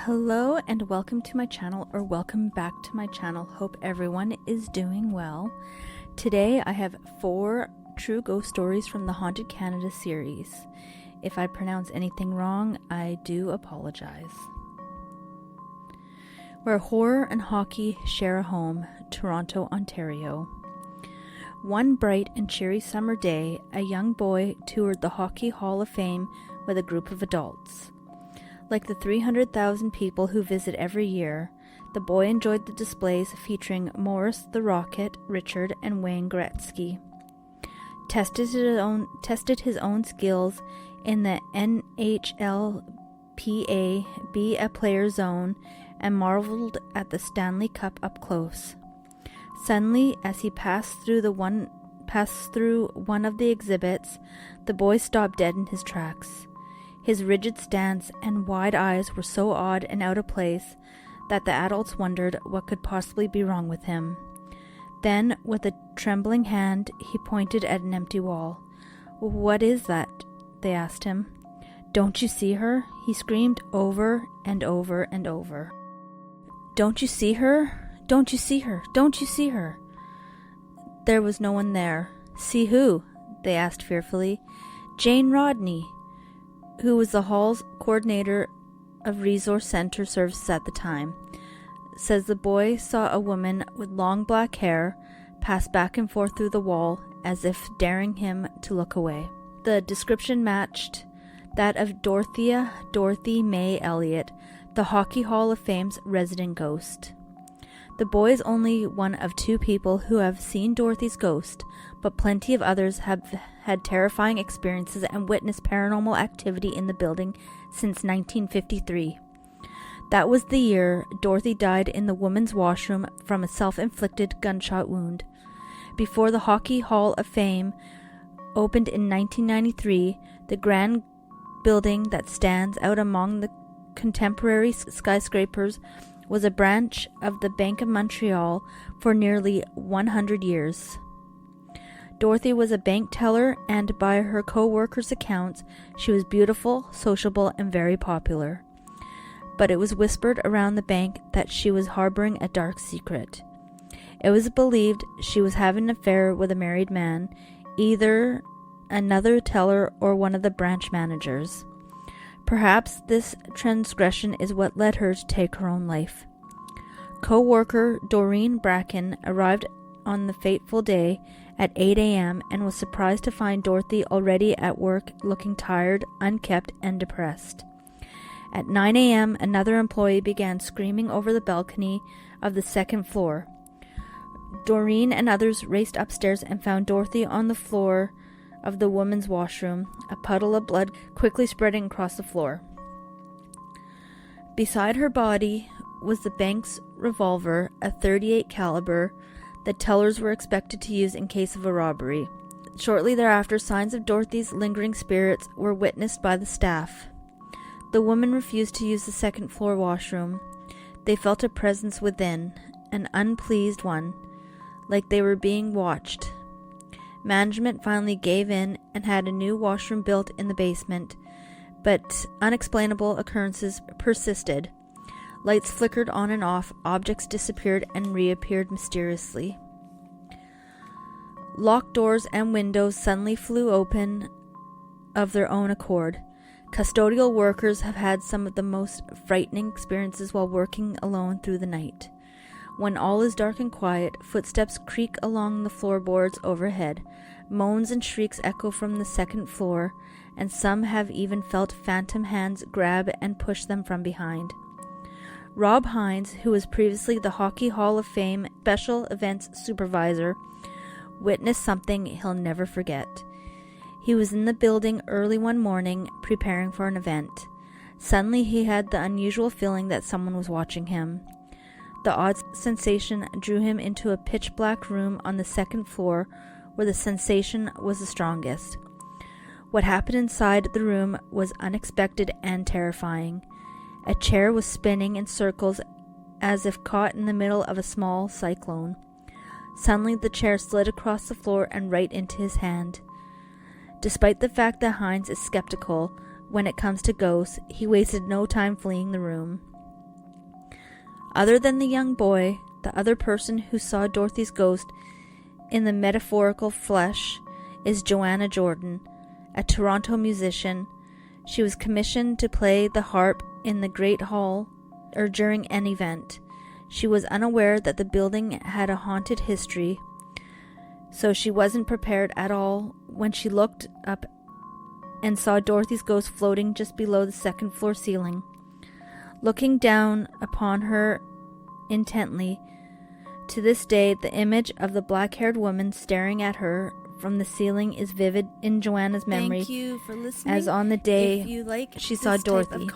Hello and welcome to my channel, or welcome back to my channel. Hope everyone is doing well. Today I have 4 true ghost stories from the Haunted Canada series. If I pronounce anything wrong, I do apologize. Where horror and hockey share a home, Toronto, Ontario. One bright and cheery summer day, a young boy toured the Hockey Hall of Fame with a group of adults. Like the 300,000 people who visit every year, the boy enjoyed the displays featuring Morris the Rocket, Richard, and Wayne Gretzky. Tested his own skills in the NHLPA Be a Player zone and marveled at the Stanley Cup up close. Suddenly, as he passed through one of the exhibits, the boy stopped dead in his tracks. His rigid stance and wide eyes were so odd and out of place that the adults wondered what could possibly be wrong with him. Then, with a trembling hand, he pointed at an empty wall. "What is that?" they asked him. "Don't you see her?" he screamed over and over and over. "Don't you see her? Don't you see her? Don't you see her?" There was no one there. "See who?" they asked fearfully. "Jane Rodney," who was the hall's coordinator of resource center services at the time, says the boy saw a woman with long black hair pass back and forth through the wall as if daring him to look away. The description matched that of Dorothy May Elliott, the Hockey Hall of Fame's resident ghost. The boy is only one of 2 people who have seen Dorothy's ghost, but plenty of others have had terrifying experiences and witnessed paranormal activity in the building since 1953. That was the year Dorothy died in the women's washroom from a self-inflicted gunshot wound. Before the Hockey Hall of Fame opened in 1993, the grand building that stands out among the contemporary skyscrapers was a branch of the Bank of Montreal for nearly 100 years. Dorothy was a bank teller, and by her co-workers' accounts, she was beautiful, sociable, and very popular. But it was whispered around the bank that she was harboring a dark secret. It was believed she was having an affair with a married man, either another teller or one of the branch managers. Perhaps this transgression is what led her to take her own life. Co-worker Doreen Bracken arrived on the fateful day at 8 a.m. and was surprised to find Dorothy already at work, looking tired, unkempt, and depressed. At 9 a.m., another employee began screaming over the balcony of the 2nd floor. Doreen and others raced upstairs and found Dorothy on the floor of the women's washroom, a puddle of blood quickly spreading across the floor. Beside her body was the bank's revolver, a .38 caliber that tellers were expected to use in case of a robbery. Shortly thereafter, signs of Dorothy's lingering spirits were witnessed by the staff. The women refused to use the 2nd floor washroom. They felt a presence within, an unpleased one, like they were being watched. Management finally gave in and had a new washroom built in the basement, but unexplainable occurrences persisted. Lights flickered on and off, objects disappeared and reappeared mysteriously. Locked doors and windows suddenly flew open of their own accord. Custodial workers have had some of the most frightening experiences while working alone through the night. When all is dark and quiet, footsteps creak along the floorboards overhead, moans and shrieks echo from the 2nd floor, and some have even felt phantom hands grab and push them from behind. Rob Hines, who was previously the Hockey Hall of Fame special events supervisor, witnessed something he'll never forget. He was in the building early one morning, preparing for an event. Suddenly he had the unusual feeling that someone was watching him. The odd sensation drew him into a pitch-black room on the 2nd floor, where the sensation was the strongest. What happened inside the room was unexpected and terrifying. A chair was spinning in circles as if caught in the middle of a small cyclone. Suddenly the chair slid across the floor and right into his hand. Despite the fact that Hines is skeptical when it comes to ghosts, he wasted no time fleeing the room. Other than the young boy, the other person who saw Dorothy's ghost in the metaphorical flesh is Joanna Jordan, a Toronto musician. She was commissioned to play the harp in the Great Hall or during an event. She was unaware that the building had a haunted history, so she wasn't prepared at all when she looked up and saw Dorothy's ghost floating just below the second floor ceiling. Looking down upon her intently, to this day the image of the black-haired woman staring at her from the ceiling is vivid in Joanna's memory. Thank you for listening. As on the day she saw Dorothy.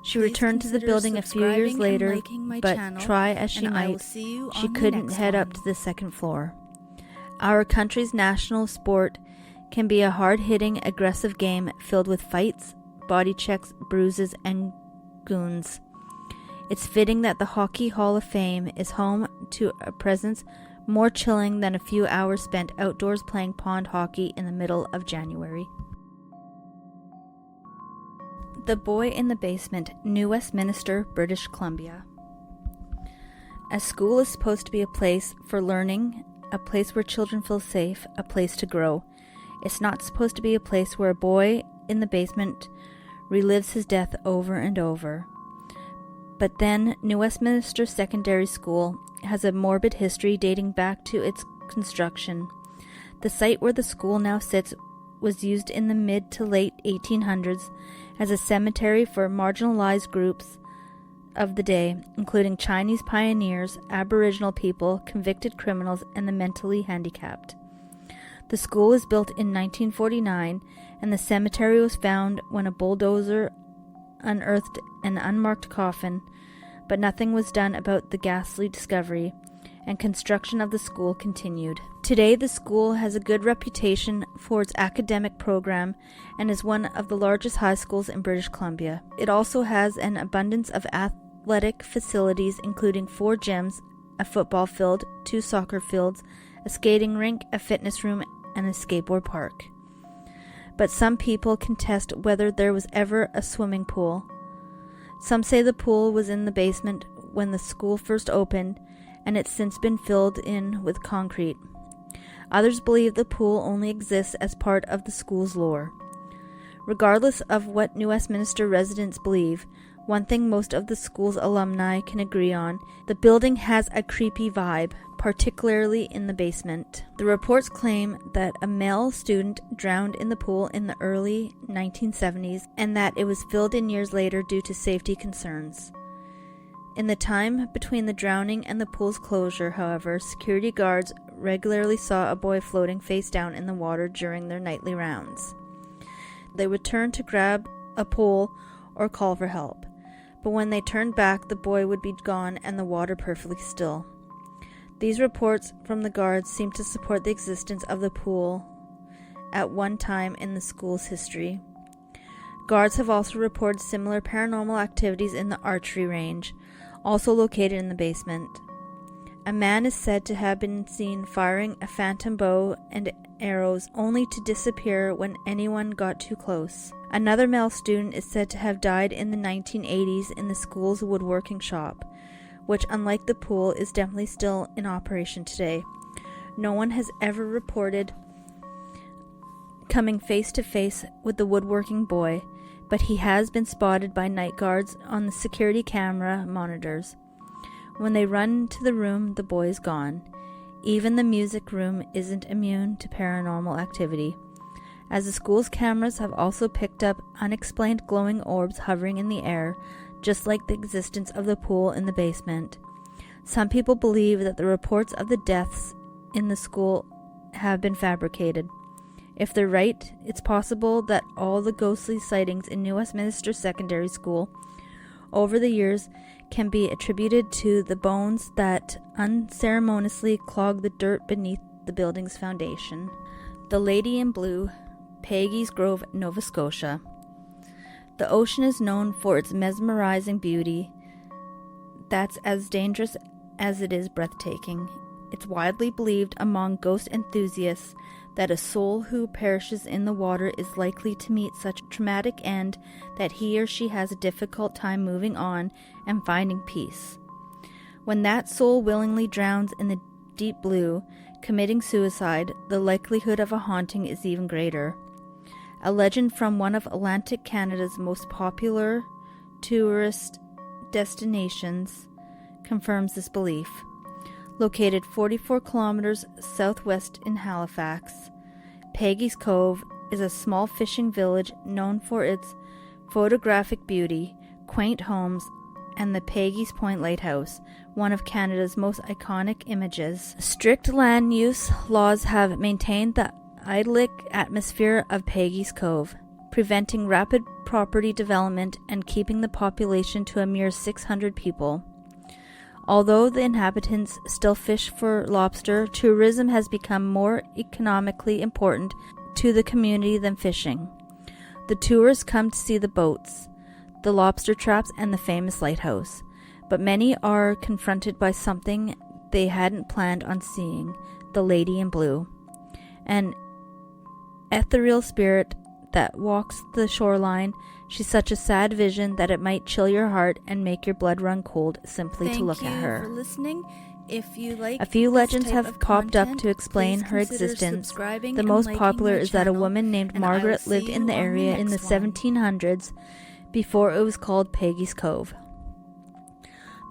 She returned to the building a few years later, but try as she might, she couldn't head up to the second floor. Our country's national sport can be a hard-hitting, aggressive game filled with fights, body checks, bruises, and goons. It's fitting that the Hockey Hall of Fame is home to a presence more chilling than a few hours spent outdoors playing pond hockey in the middle of January. The Boy in the Basement, New Westminster, British Columbia. A school is supposed to be a place for learning, a place where children feel safe, a place to grow. It's not supposed to be a place where a boy in the basement relives his death over and over. But then, New Westminster Secondary School has a morbid history dating back to its construction. The site where the school now sits was used in the mid to late 1800s as a cemetery for marginalized groups of the day, including Chinese pioneers, Aboriginal people, convicted criminals, and the mentally handicapped. The school was built in 1949, and the cemetery was found when a bulldozer unearthed an unmarked coffin, but nothing was done about the ghastly discovery, and construction of the school continued. Today, the school has a good reputation for its academic program and is one of the largest high schools in British Columbia. It also has an abundance of athletic facilities, including 4 gyms, a football field, 2 soccer fields, a skating rink, a fitness room, and a skateboard park. But some people contest whether there was ever a swimming pool. Some say the pool was in the basement when the school first opened, and it's since been filled in with concrete. Others believe the pool only exists as part of the school's lore. Regardless of what New Westminster residents believe, one thing most of the school's alumni can agree on, the building has a creepy vibe, particularly in the basement. The reports claim that a male student drowned in the pool in the early 1970s and that it was filled in years later due to safety concerns. In the time between the drowning and the pool's closure, however, security guards regularly saw a boy floating face down in the water during their nightly rounds. They would turn to grab a pole or call for help, but when they turned back, the boy would be gone and the water perfectly still. These reports from the guards seem to support the existence of the pool at one time in the school's history. Guards have also reported similar paranormal activities in the archery range, also located in the basement. A man is said to have been seen firing a phantom bow and arrows only to disappear when anyone got too close. Another male student is said to have died in the 1980s in the school's woodworking shop, which, unlike the pool, is definitely still in operation today. No one has ever reported coming face to face with the woodworking boy, but he has been spotted by night guards on the security camera monitors. When they run to the room, the boy is gone. Even the music room isn't immune to paranormal activity, as the school's cameras have also picked up unexplained glowing orbs hovering in the air, just like the existence of the pool in the basement. Some people believe that the reports of the deaths in the school have been fabricated. If they're right, it's possible that all the ghostly sightings in New Westminster Secondary School over the years can be attributed to the bones that unceremoniously clog the dirt beneath the building's foundation. The Lady in Blue, Peggy's Grove, Nova Scotia. The ocean is known for its mesmerizing beauty that's as dangerous as it is breathtaking. It's widely believed among ghost enthusiasts that a soul who perishes in the water is likely to meet such a traumatic end that he or she has a difficult time moving on and finding peace. When that soul willingly drowns in the deep blue, committing suicide, the likelihood of a haunting is even greater. A legend from one of Atlantic Canada's most popular tourist destinations confirms this belief. Located 44 kilometers southwest in Halifax, Peggy's Cove is a small fishing village known for its photographic beauty, quaint homes, and the Peggy's Point Lighthouse, one of Canada's most iconic images. Strict land use laws have maintained the idyllic atmosphere of Peggy's Cove, preventing rapid property development and keeping the population to a mere 600 people. Although the inhabitants still fish for lobster, tourism has become more economically important to the community than fishing. The tourists come to see the boats, the lobster traps, and the famous lighthouse, but many are confronted by something they hadn't planned on seeing: the Lady in Blue, an ethereal spirit that walks the shoreline. She's such a sad vision that it might chill your heart and make your blood run cold simply to look at her. Thank you for listening. If you like a few this legends type have of popped up content, to explain please her consider existence. subscribing The and most liking popular my is that a channel, woman named and I will Margaret see lived in you the on area in the next one. 1700s, before it was called Peggy's Cove.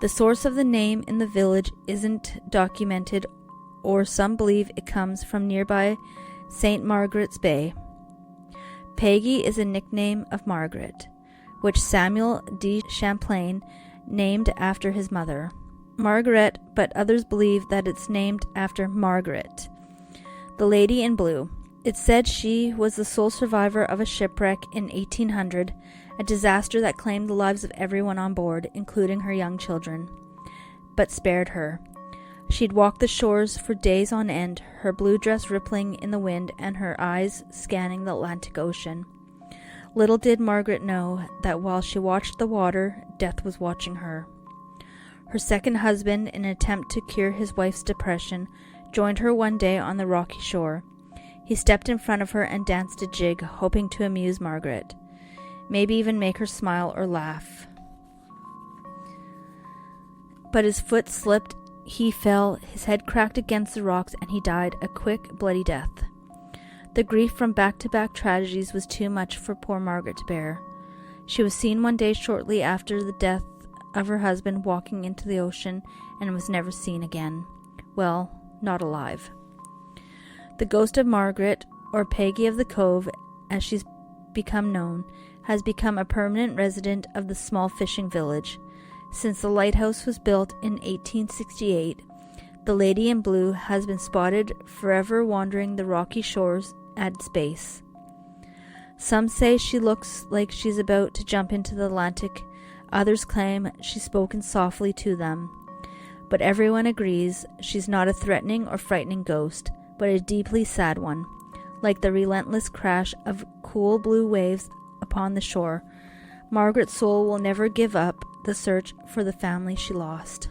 The source of the name in the village isn't documented, or some believe it comes from nearby St. Margaret's Bay. Peggy is a nickname of Margaret, which Samuel de Champlain named after his mother, Margaret, but others believe that it's named after Margaret, the Lady in Blue. It's said she was the sole survivor of a shipwreck in 1800, a disaster that claimed the lives of everyone on board, including her young children, but spared her. She'd walk the shores for days on end, her blue dress rippling in the wind and her eyes scanning the Atlantic Ocean. Little did Margaret know that while she watched the water, death was watching her. Her second husband, in an attempt to cure his wife's depression, joined her one day on the rocky shore. He stepped in front of her and danced a jig, hoping to amuse Margaret, maybe even make her smile or laugh. But his foot slipped, he fell, his head cracked against the rocks, and he died a quick, bloody death. The grief from back-to-back tragedies was too much for poor Margaret to bear. She was seen one day shortly after the death of her husband walking into the ocean and was never seen again. Well, not alive. The ghost of Margaret, or Peggy of the Cove, as she's become known, has become a permanent resident of the small fishing village. Since the lighthouse was built in 1868, the Lady in Blue has been spotted forever wandering the rocky shores at its base. Some say she looks like she's about to jump into the Atlantic. Others claim she's spoken softly to them. But everyone agrees she's not a threatening or frightening ghost, but a deeply sad one, like the relentless crash of cool blue waves upon the shore. Margaret's soul will never give up the search for the family she lost.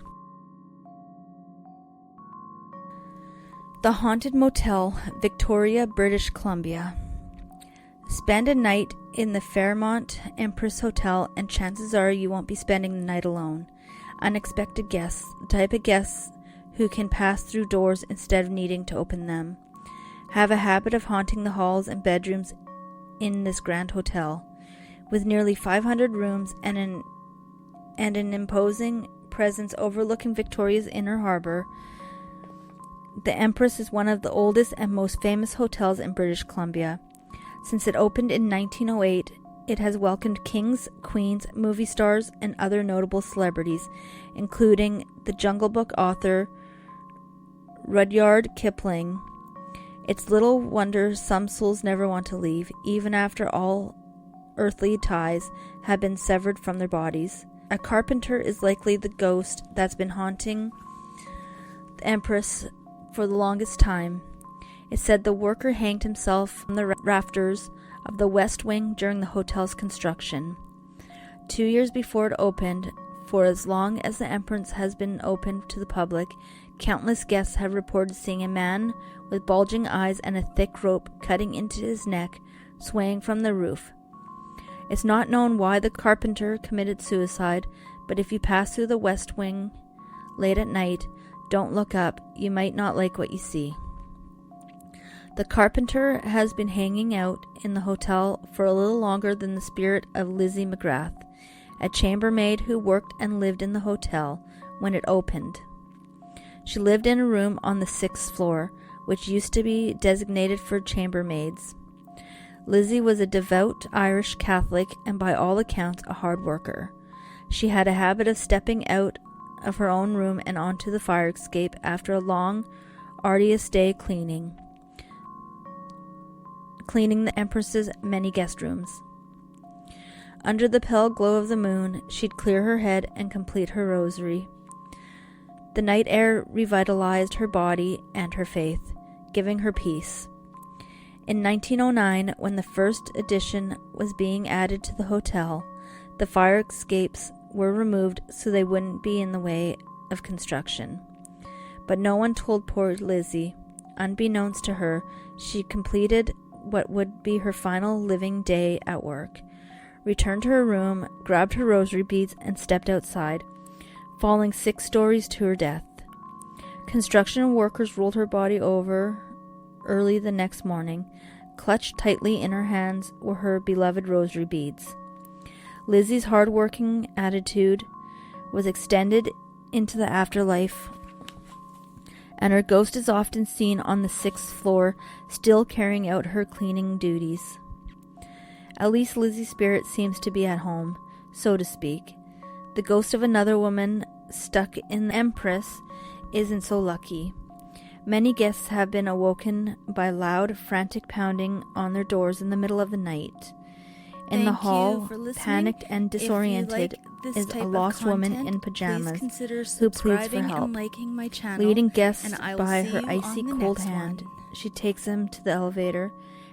The Haunted Motel, Victoria, British Columbia. Spend a night in the Fairmont Empress Hotel and chances are you won't be spending the night alone. Unexpected guests, the type of guests who can pass through doors instead of needing to open them, have a habit of haunting the halls and bedrooms in this grand hotel. With nearly 500 rooms and an imposing presence overlooking Victoria's inner harbor, the Empress is one of the oldest and most famous hotels in British Columbia. Since it opened in 1908, it has welcomed kings, queens, movie stars, and other notable celebrities, including the Jungle Book author Rudyard Kipling. It's little wonder some souls never want to leave, even after all earthly ties have been severed from their bodies. A carpenter is likely the ghost that's been haunting the Empress for the longest time. It's said the worker hanged himself from the rafters of the West Wing during the hotel's construction. 2 years before it opened, for as long as the Empress has been open to the public, countless guests have reported seeing a man with bulging eyes and a thick rope cutting into his neck, swaying from the roof. It's not known why the carpenter committed suicide, but if you pass through the West Wing Late at night, don't look up, you might not like what you see. The carpenter has been hanging out in the hotel for a little longer than the spirit of Lizzie McGrath, a chambermaid who worked and lived in the hotel when it opened. She lived in a room on the 6th floor, which used to be designated for chambermaids. Lizzie was a devout Irish Catholic and by all accounts a hard worker. She had a habit of stepping out of her own room and onto the fire escape after a long, arduous day cleaning the Empress's many guest rooms. Under the pale glow of the moon, she'd clear her head and complete her rosary. The night air revitalized her body and her faith, giving her peace. In 1909, when the first addition was being added to the hotel, the fire escapes were removed so they wouldn't be in the way of construction. But no one told poor Lizzie. Unbeknownst to her, she completed what would be her final living day at work, returned to her room, grabbed her rosary beads, and stepped outside, falling 6 stories to her death. Construction workers rolled her body over early the next morning. Clutched tightly in her hands were her beloved rosary beads. Lizzie's hard-working attitude was extended into the afterlife, and her ghost is often seen on the 6th floor, still carrying out her cleaning duties. At least Lizzie's spirit seems to be at home, so to speak. The ghost of another woman stuck in the Empress isn't so lucky. Many guests have been awoken by loud, frantic pounding on their doors in the middle of the night. In the hall, panicked and disoriented, is a lost woman in pajamas who pleads for help. Leading guests by her icy cold hand, she takes them to the elevator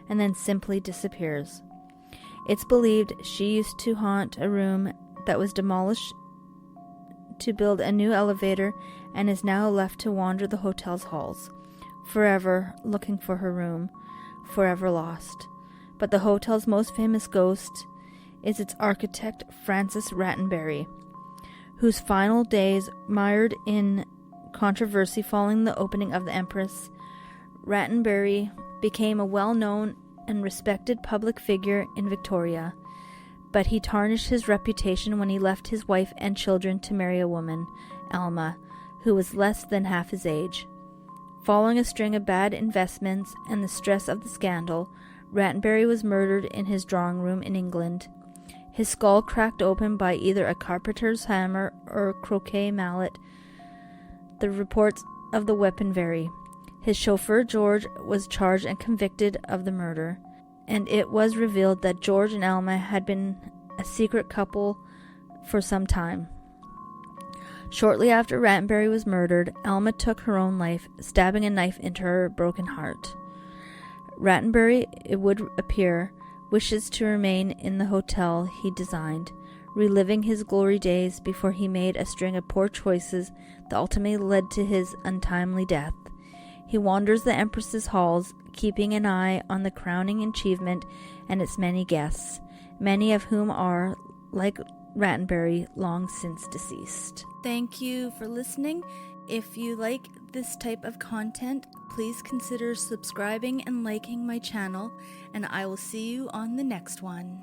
and then simply disappears. It's believed she used to haunt a room that was demolished to build a new elevator and is now left to wander the hotel's halls, forever looking for her room, forever lost. But the hotel's most famous ghost is its architect, Francis Rattenbury, whose final days mired in controversy following the opening of the Empress. Rattenbury became a well-known and respected public figure in Victoria, but he tarnished his reputation when he left his wife and children to marry a woman, Alma, who was less than half his age. Following a string of bad investments and the stress of the scandal, Rattenbury was murdered in his drawing room in England, his skull cracked open by either a carpenter's hammer or a croquet mallet. The reports of the weapon vary. His chauffeur George was charged and convicted of the murder, and it was revealed that George and Alma had been a secret couple for some time. Shortly after Rattenbury was murdered, Alma took her own life, stabbing a knife into her broken heart. Rattenbury, it would appear, wishes to remain in the hotel he designed, reliving his glory days before he made a string of poor choices that ultimately led to his untimely death. He wanders the Empress's halls, keeping an eye on the crowning achievement and its many guests, many of whom are, like Rattenbury, long since deceased. Thank you for listening. If you like this type of content, please consider subscribing and liking my channel, and I will see you on the next one.